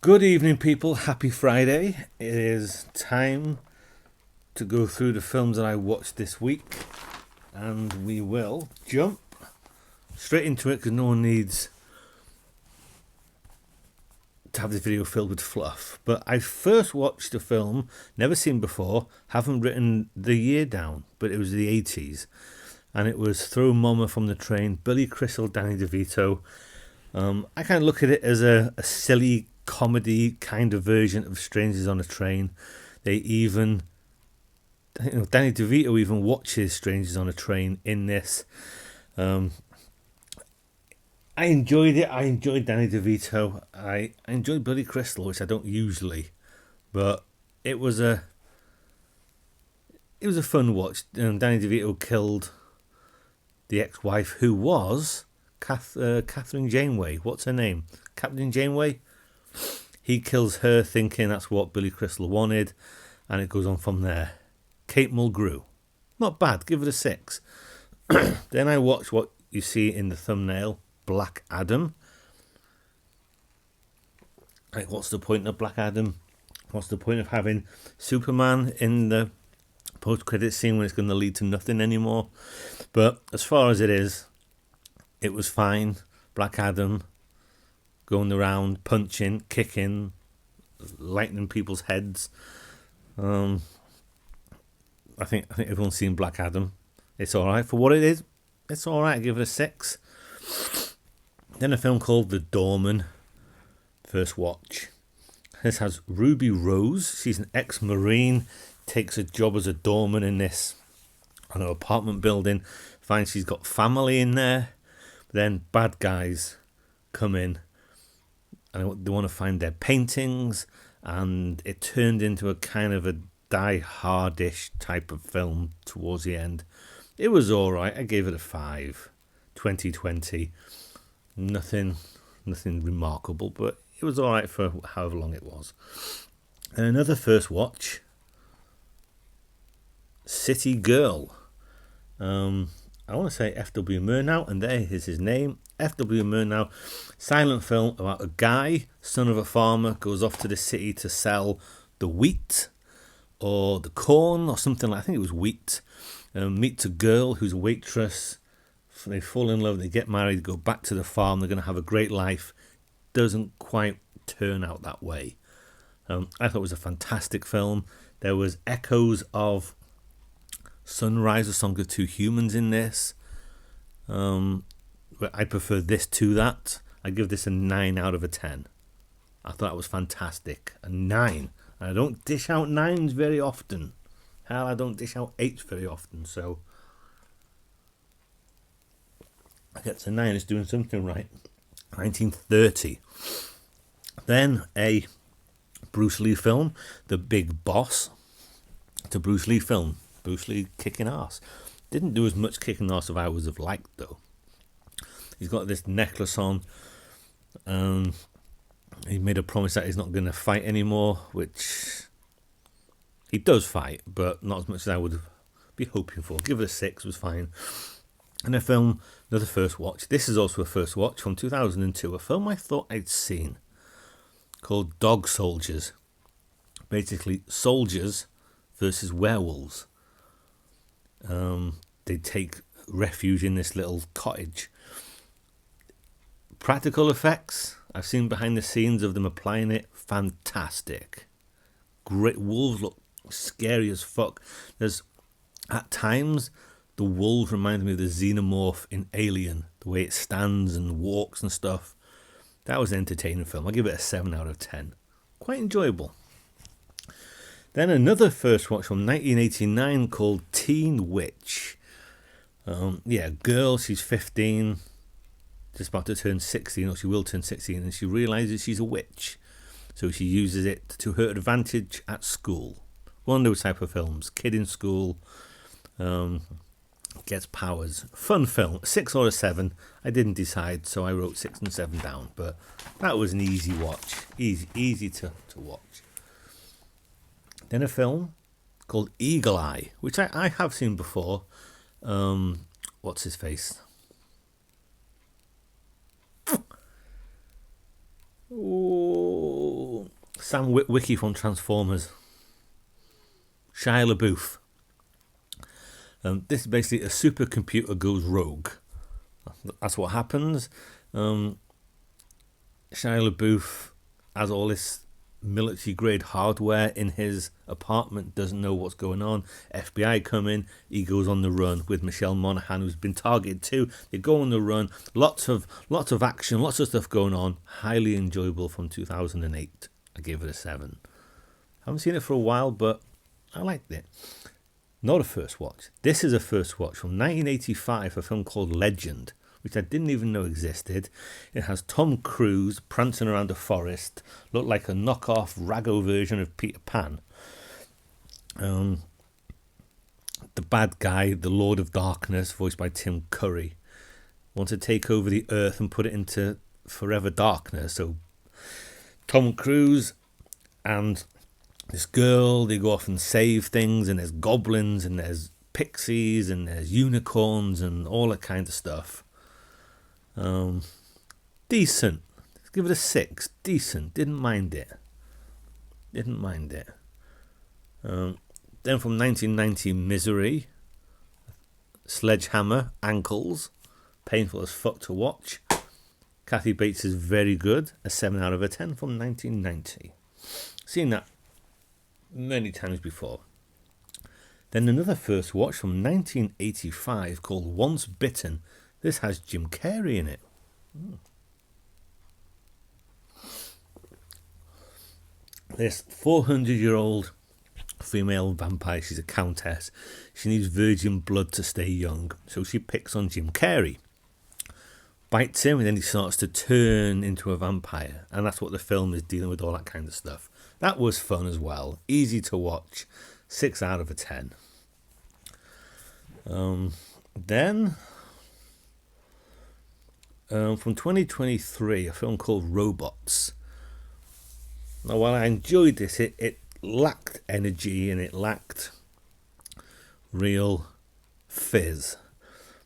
Good evening, people. Happy Friday. It is time to go through the films that I watched this week, and we will jump straight into it because no one needs to have this video filled with fluff. But I first watched a film never seen before, haven't written the year down, but it was the 80s, and it was Throw Mama from the Train, Billy Crystal, Danny DeVito. I kind of look at it as a silly comedy kind of version of Strangers on a Train. They even, Danny DeVito even watches Strangers on a Train in this. I enjoyed it. I enjoyed Danny DeVito. I enjoyed Billy Crystal, which I don't usually, but it was a fun watch. Danny DeVito killed the ex-wife, who was Catherine Janeway. What's her name? Captain Janeway. He kills her thinking that's what Billy Crystal wanted, and it goes on from there. Kate Mulgrew. Not bad, give it a 6. Then I watched what you see in the thumbnail, Black Adam. Like, what's the point of Black Adam? What's the point of having Superman in the post-credit scene when it's going to lead to nothing anymore? But as far as it was fine. Black Adam going around punching, kicking, lightening people's heads. I think everyone's seen Black Adam. It's all right for what it is. It's all right. I give it a 6. Then a film called The Doorman. First watch. This has Ruby Rose. She's an ex-Marine. Takes a job as a doorman in this apartment building. Finds she's got family in there. Then bad guys come in and they want to find their paintings, and it turned into a kind of a Die Hardish type of film towards the end. It was alright. I gave it a 5. 2020. Nothing remarkable, but it was alright for however long it was. And another first watch, City Girl. I want to say F.W. Murnau, and there is his name. F.W. Murnau, silent film about a guy, son of a farmer, goes off to the city to sell the wheat or the corn or something like. I think it was wheat. Meets a girl who's a waitress. They fall in love. They get married. Go back to the farm. They're going to have a great life. Doesn't quite turn out that way. I thought it was a fantastic film. There was echoes of Sunrise, A Song of Two Humans in this. But I prefer this to that. I give this a 9 out of a 10. I thought it was fantastic. A 9. And I don't dish out 9s very often. Hell, I don't dish out 8s very often. So I get to 9. It's doing something right. 1930. Then a Bruce Lee film, The Big Boss. It's a Bruce Lee film. Bruce Lee kicking ass. Didn't do as much kicking ass as I would have liked, though. He's got this necklace on. He made a promise that he's not going to fight anymore, which he does fight, but not as much as I would be hoping for. Give it a 6, was fine. And a film, another first watch. This is also a first watch from 2002, a film I thought I'd seen called Dog Soldiers. Basically, soldiers versus werewolves. They take refuge in this little cottage. Practical effects, I've seen behind the scenes of them applying it, fantastic. Great. Wolves look scary as fuck. There's, at times, the wolf reminds me of the xenomorph in Alien, the way it stands and walks and stuff. That was an entertaining film. I'll give it a 7 out of 10. Quite enjoyable. Then another first watch from 1989 called Teen Witch. Girl, she's 15, just about to turn 16, or she will turn 16, and she realises she's a witch. So she uses it to her advantage at school. One of those type of films. Kid in school, gets powers. Fun film. 6 or a 7. I didn't decide, so I wrote 6 and 7 down. But that was an easy watch. Easy to watch. Then a film called Eagle Eye, which I have seen before. What's his face? Oh, Sam Witwicky from Transformers. Shia LaBeouf. This is basically a supercomputer goes rogue. That's what happens. Shia LaBeouf has all this military-grade hardware in his apartment, doesn't know what's going on. FBI come in, he goes on the run with Michelle Monaghan, who's been targeted too. They go on the run, lots of action, lots of stuff going on. Highly enjoyable from 2008. I gave it a 7. Haven't seen it for a while, but I liked it. Not a first watch. This is a first watch from 1985, a film called Legend, which I didn't even know existed. It has Tom Cruise prancing around a forest, looked like a knockoff Rago version of Peter Pan. The bad guy, the Lord of Darkness, voiced by Tim Curry, wants to take over the earth and put it into forever darkness. So Tom Cruise and this girl, they go off and save things, and there's goblins, and there's pixies, and there's unicorns, and all that kind of stuff. Decent. Let's give it a 6. Decent. Didn't mind it. Then from 1990, Misery. Sledgehammer. Ankles. Painful as fuck to watch. Kathy Bates is very good. A 7 out of a 10 from 1990. Seen that many times before. Then another first watch from 1985 called Once Bitten. This has Jim Carrey in it. This 400-year-old female vampire, she's a countess. She needs virgin blood to stay young, so she picks on Jim Carrey. Bites him, and then he starts to turn into a vampire. And that's what the film is, dealing with, all that kind of stuff. That was fun as well. Easy to watch. 6 out of a 10. Then... from 2023, a film called Robots. Now, while I enjoyed this, it lacked energy and it lacked real fizz.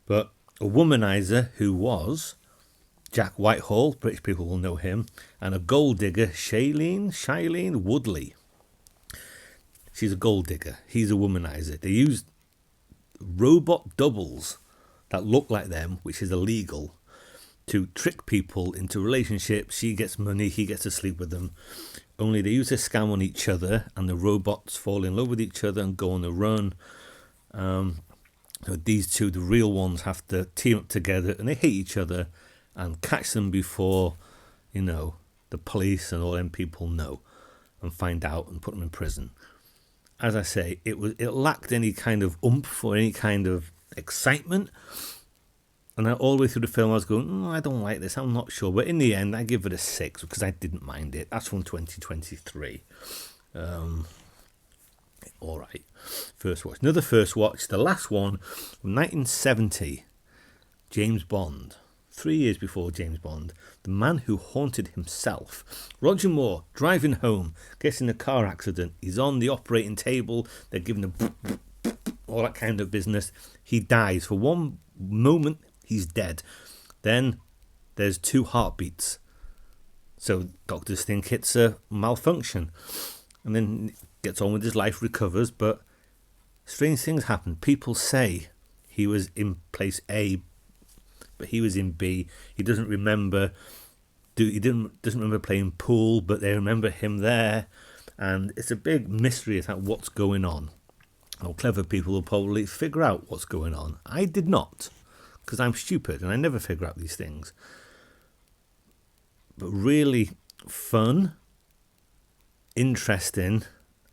But a womanizer who was Jack Whitehall, British people will know him, and a gold digger, Shailene Woodley. She's a gold digger. He's a womanizer. They used robot doubles that look like them, which is illegal, to trick people into relationships. She gets money, he gets to sleep with them. Only they use a scam on each other, and the robots fall in love with each other and go on the run. So these two, the real ones, have to team up together, and they hate each other and catch them before, the police and all them people know and find out and put them in prison. As I say, it lacked any kind of oomph or any kind of excitement. And all the way through the film, I was going, I don't like this, I'm not sure. But in the end, I give it a 6 because I didn't mind it. That's from 2023. All right. First watch. Another first watch. The last one from 1970. James Bond. 3 years before James Bond. The Man Who Haunted Himself. Roger Moore, driving home, gets in a car accident. He's on the operating table. They're giving him all that kind of business. He dies. For one moment, he's dead. Then there's 2 heartbeats. So doctors think it's a malfunction. And then gets on with his life, recovers. But strange things happen. People say he was in place A, but he was in B. He doesn't remember. Doesn't remember playing pool, but they remember him there. And it's a big mystery about what's going on. Well, clever people will probably figure out what's going on. I did not, because I'm stupid and I never figure out these things. But really fun, interesting,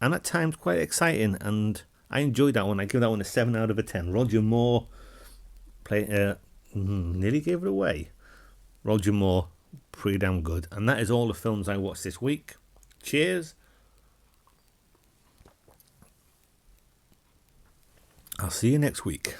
and at times quite exciting. And I enjoyed that one. I give that one a 7 out of a 10. Roger Moore nearly gave it away. Roger Moore, pretty damn good. And that is all the films I watched this week. Cheers. I'll see you next week.